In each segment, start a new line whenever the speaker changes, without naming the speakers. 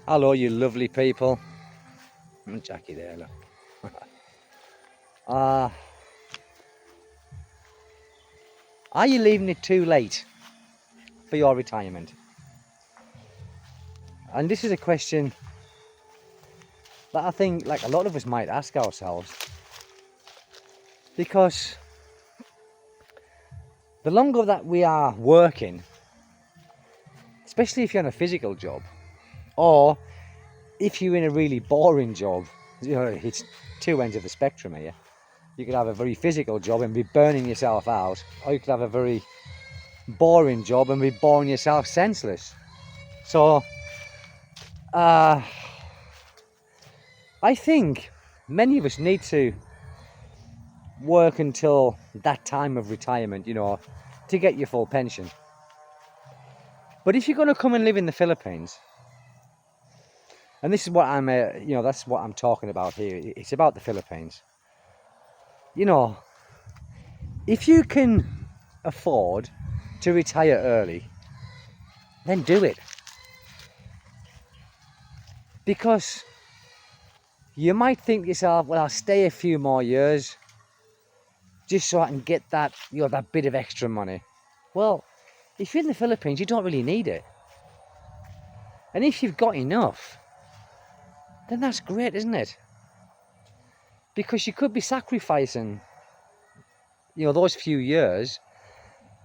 Hello, you lovely people. Jackie there, look. Are you leaving it too late for your retirement? And this is a question that I think like a lot of us might ask ourselves, because the longer that we are working, especially if you're in a physical job, or if you're in a really boring job, it's two ends of the spectrum here. You could have a very physical job and be burning yourself out, or you could have a very boring job and be boring yourself senseless. So I think many of us need to work until that time of retirement, to get your full pension. But if you're going to come and live in the Philippines, and this is what that's what I'm talking about here. It's about the Philippines. If you can afford to retire early, then do it. Because you might think to yourself, well, I'll stay a few more years just so I can get that, that bit of extra money. Well, if you're in the Philippines, you don't really need it. And if you've got enough, then that's great, isn't it? Because you could be sacrificing, those few years,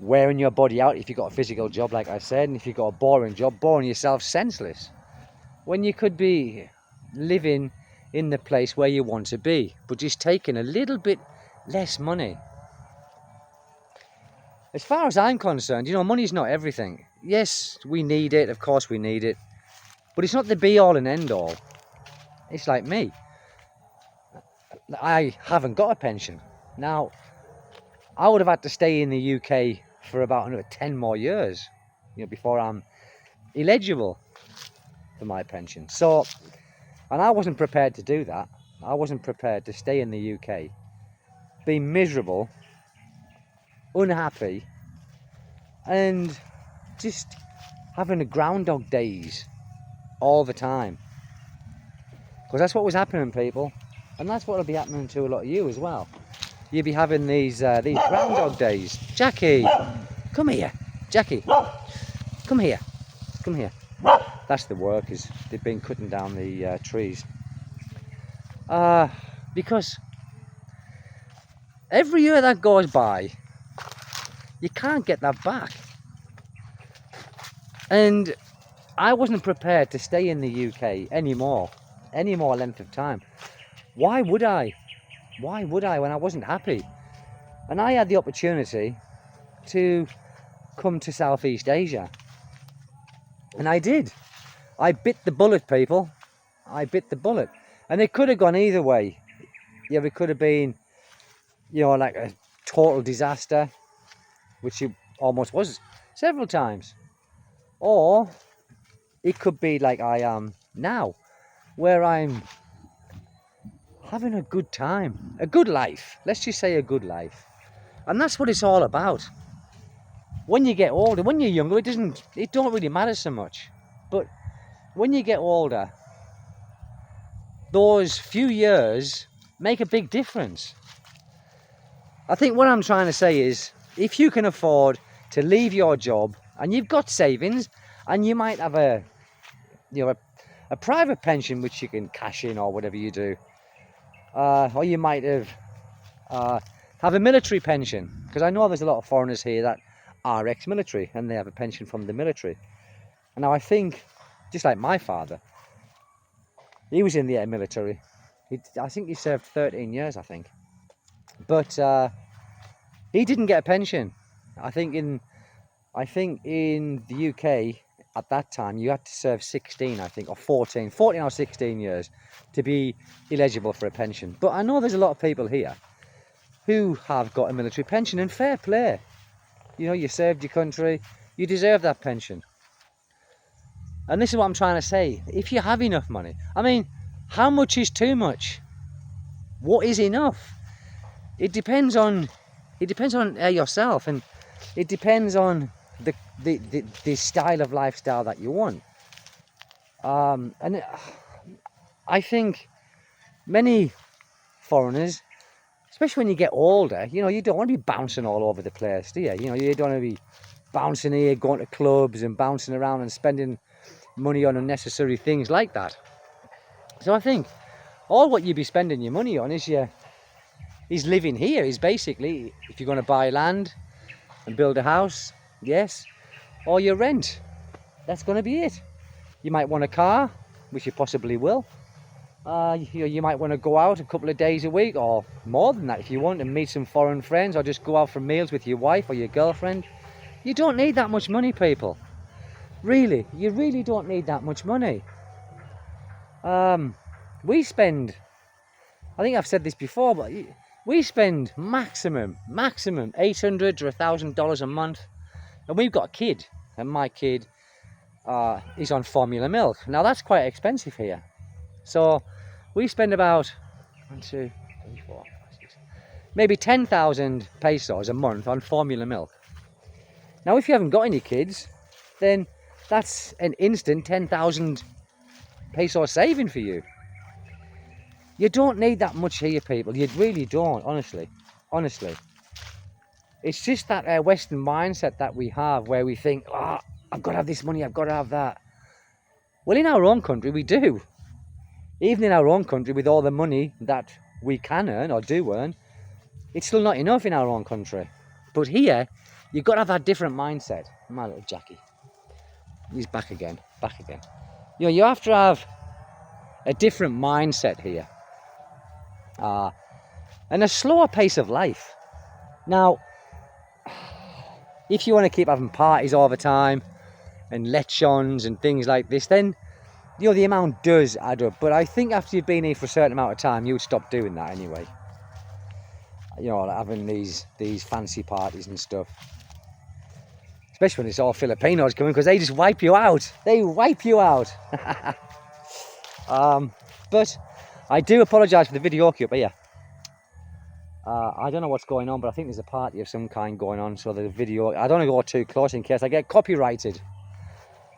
wearing your body out if you've got a physical job, like I said, and if you've got a boring job, boring yourself senseless, when you could be living in the place where you want to be, but just taking a little bit less money. As far as I'm concerned, money's not everything. Yes, we need it, of course we need it, but it's not the be all and end all. It's like me. I haven't got a pension. Now, I would have had to stay in the UK for about another 10 more years, before I'm eligible for my pension. So, and I wasn't prepared to do that. I wasn't prepared to stay in the UK, be miserable, unhappy, and just having a Groundhog Days all the time. Because that's what was happening, people. And that's what will be happening to a lot of you as well. You'll be having these Groundhog Days. Jackie, come here. Jackie, come here. Come here. That's the workers. They've been cutting down the trees. Because every year that goes by, you can't get that back. And I wasn't prepared to stay in the UK any more length of time. Why would I? Why would I when I wasn't happy? And I had the opportunity to come to Southeast Asia. And I did. I bit the bullet, people. I bit the bullet. And it could have gone either way. It could have been, like a total disaster, which it almost was several times. Or it could be like I am now, where I'm having a good time, a good life. Let's just say a good life. And that's what it's all about. When you get older, when you're younger, it don't really matter so much. But when you get older, those few years make a big difference. I think what I'm trying to say is, if you can afford to leave your job and you've got savings, and you might have a private pension which you can cash in or whatever you do, or you might have a military pension, because I know there's a lot of foreigners here that are ex-military and they have a pension from the military. And now I think, just like my father, he was in the military. I think he served 13 years, I think. But he didn't get a pension. I think in the UK at that time, you had to serve 16, I think, or 14 or 16 years to be eligible for a pension. But I know there's a lot of people here who have got a military pension, and fair play. You served your country, you deserve that pension. And this is what I'm trying to say. If you have enough money, I mean, how much is too much? What is enough? It depends on yourself, and it depends on the style of lifestyle that you want. And I think many foreigners, especially when you get older, you know, you don't want to be bouncing all over the place, do you? You know, you don't want to be bouncing here, going to clubs and bouncing around and spending money on unnecessary things like that. So I think all what you'd be spending your money on is living here. Is basically, if you're going to buy land and build a house, yes, or your rent. That's going to be it. You might want a car, which you possibly will. You might want to go out a couple of days a week, or more than that if you want, and meet some foreign friends, or just go out for meals with your wife or your girlfriend. You don't need that much money, people. Really, you really don't need that much money. We spend, I think I've said this before, but we spend maximum $800 to $1,000 a month, and we've got a kid, and my kid is on formula milk. Now that's quite expensive here, so we spend about 1, 2, 3, 4, 5, 6, maybe 10,000 pesos a month on formula milk. Now if you haven't got any kids, then that's an instant 10,000 peso saving for you. You don't need that much here, people. You really don't, honestly. It's just that Western mindset that we have, where we think, oh, I've got to have this money, I've got to have that. Well, in our own country, we do. Even in our own country, with all the money that we can earn or do earn, it's still not enough in our own country. But here, you've got to have that different mindset. My little Jackie. He's back again. You know, you have to have a different mindset here. And a slower pace of life. Now, if you want to keep having parties all the time and lechons and things like this, then, you know, the amount does add up. But I think after you've been here for a certain amount of time, you would stop doing that anyway. You know, like having these fancy parties and stuff. Especially when it's all Filipinos coming, because they just wipe you out. They wipe you out. But I do apologise for the video clip here. I don't know what's going on, but I think there's a party of some kind going on, so the video, I don't want to go too close in case I get copyrighted.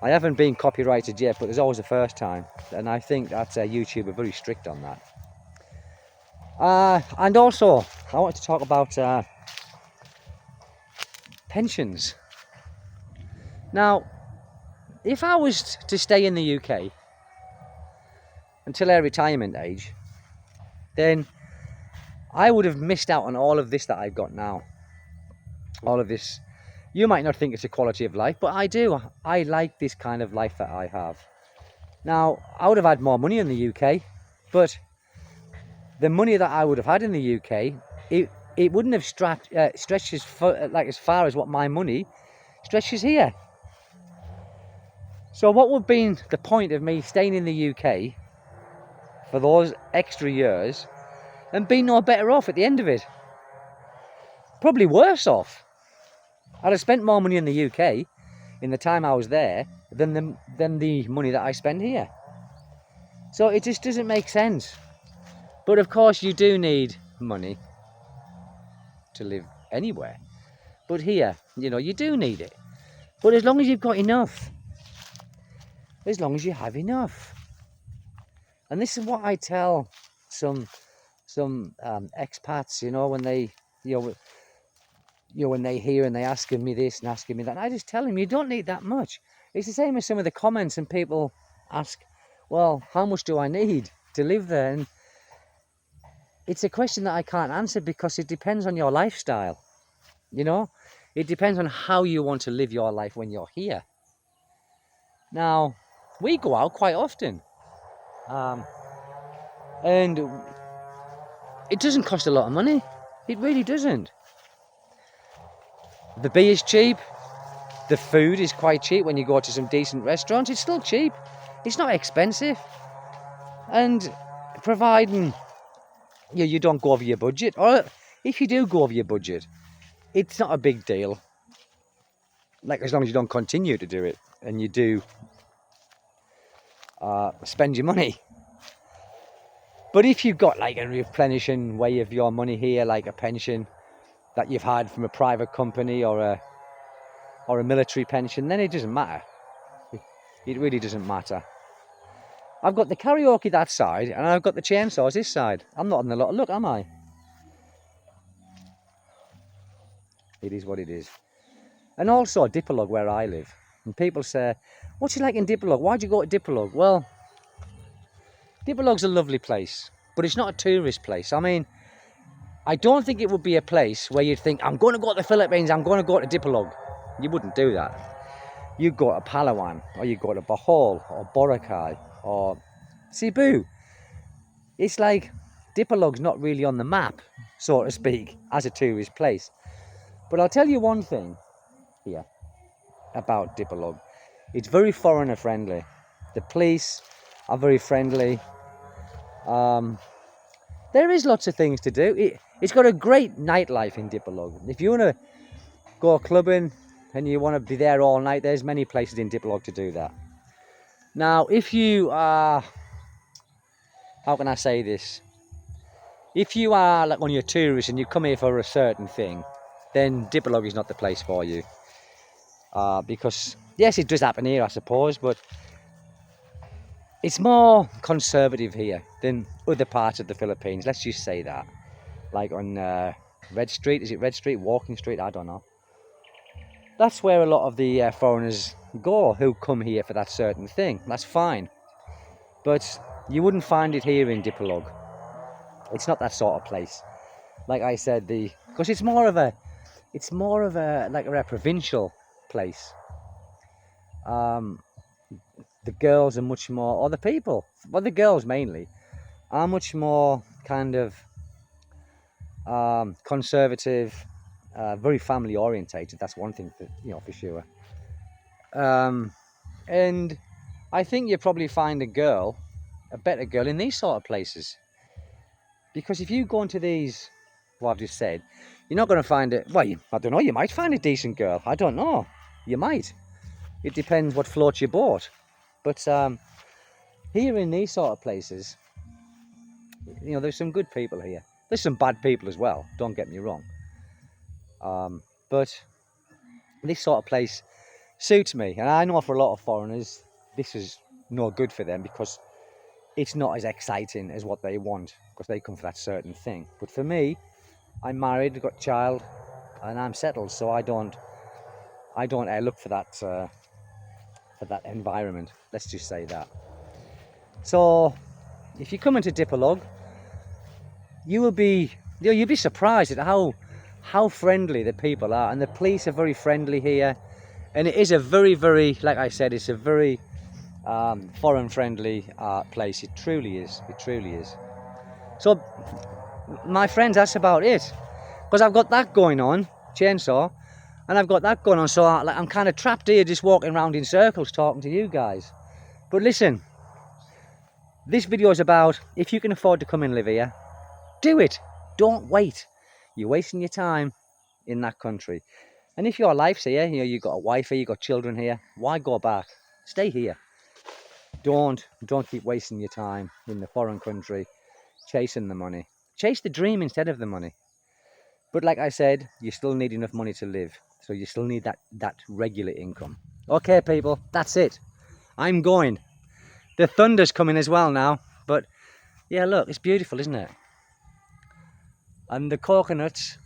I haven't been copyrighted yet, but there's always a first time, and I think that YouTube are very strict on that. And also, I want to talk about pensions. Now, if I was to stay in the UK until their retirement age, then I would have missed out on all of this that I've got now. All of this. You might not think it's a quality of life, but I do. I like this kind of life that I have. Now, I would have had more money in the UK, but the money that I would have had in the UK, it wouldn't have stretched as far as what my money stretches here. So what would have been the point of me staying in the UK for those extra years and being no better off at the end of it? Probably worse off. I'd have spent more money in the UK in the time I was there than the money that I spend here. So it just doesn't make sense. But of course you do need money to live anywhere. But here, you know, you do need it. But as long as you've got enough. As long as you have enough. And this is what I tell some expats, you know, when they, when they hear and they asking me this and asking me that, and I just tell them, you don't need that much. It's the same as some of the comments, and people ask, well, how much do I need to live there? And it's a question that I can't answer, because it depends on your lifestyle. You know, it depends on how you want to live your life when you're here. Now, we go out quite often, and it doesn't cost a lot of money. It really doesn't. The beer is cheap. The food is quite cheap. When you go to some decent restaurants, it's still cheap. It's not expensive. And providing you don't go over your budget, or if you do go over your budget, it's not a big deal. Like, as long as you don't continue to do it and you do spend your money. But if you've got like a replenishing way of your money here, like a pension that you've had from a private company or a military pension, then it doesn't matter. It really doesn't matter. I've got the karaoke that side, and I've got the chainsaws this side. I'm not on the lot of luck, am I? It is what it is. And also Dipolog, where I live. And people say, what's it like in Dipolog? Why'd you go to Dipolog? Well, Dipolog's a lovely place, but it's not a tourist place. I mean, I don't think it would be a place where you'd think, I'm going to go to the Philippines, I'm going to go to Dipolog. You wouldn't do that. You go to Palawan, or you go to Bohol, or Boracay, or Cebu. It's like Dipolog's not really on the map, so to speak, as a tourist place. But I'll tell you one thing here about Dipolog. It's very foreigner friendly. The police are very friendly. There is lots of things to do. It's got a great nightlife in Dipolog. If you want to go clubbing and you want to be there all night, there's many places in Dipolog to do that. Now, if you are, how can I say this? If you are like on your tourist and you come here for a certain thing, then Dipolog is not the place for you. Because, yes, it does happen here, I suppose, but it's more conservative here than other parts of the Philippines. Let's just say that. Like on Red Street, is it Red Street? Walking Street? I don't know. That's where a lot of the foreigners go who come here for that certain thing. That's fine. But you wouldn't find it here in Dipolog. It's not that sort of place. Like I said, because it's more of a like a provincial place. The girls are much more, or the people, well, the girls mainly, are much more kind of conservative, very family orientated. That's one thing, for sure. And I think you probably find a better girl in these sort of places. Because if you go into these, what I've just said, you're not going to find it. Well, I don't know, you might find a decent girl. I don't know. You might. It depends what floats your boat. But here in these sort of places, there's some good people here. There's some bad people as well, don't get me wrong. But this sort of place suits me. And I know for a lot of foreigners, this is no good for them because it's not as exciting as what they want because they come for that certain thing. But for me, I'm married, I've got a child, and I'm settled, so I don't look for that environment. Let's just say that. So, if you come into Dipolog, you'll be surprised at how friendly the people are, and the police are very friendly here. And it is a very, very, like I said, it's a very foreign friendly place. It truly is. It truly is. So, my friends, that's about it. Because I've got that going on, chainsaw, and I've got that going on. So I'm kind of trapped here just walking around in circles talking to you guys. But listen, this video is about if you can afford to come and live here, do it. Don't wait. You're wasting your time in that country. And if your life's here, you've got a wife here, you've got children here, why go back? Stay here. Don't keep wasting your time in the foreign country chasing the money. Chase the dream instead of the money. But like I said, you still need enough money to live. So you still need that regular income. Okay, people, that's it. I'm going. The thunder's coming as well now. But yeah, look, it's beautiful, isn't it? And the coconuts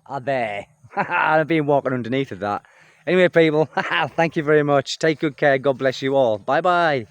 are there. I've been walking underneath of that. Anyway, people, thank you very much. Take good care. God bless you all. Bye-bye.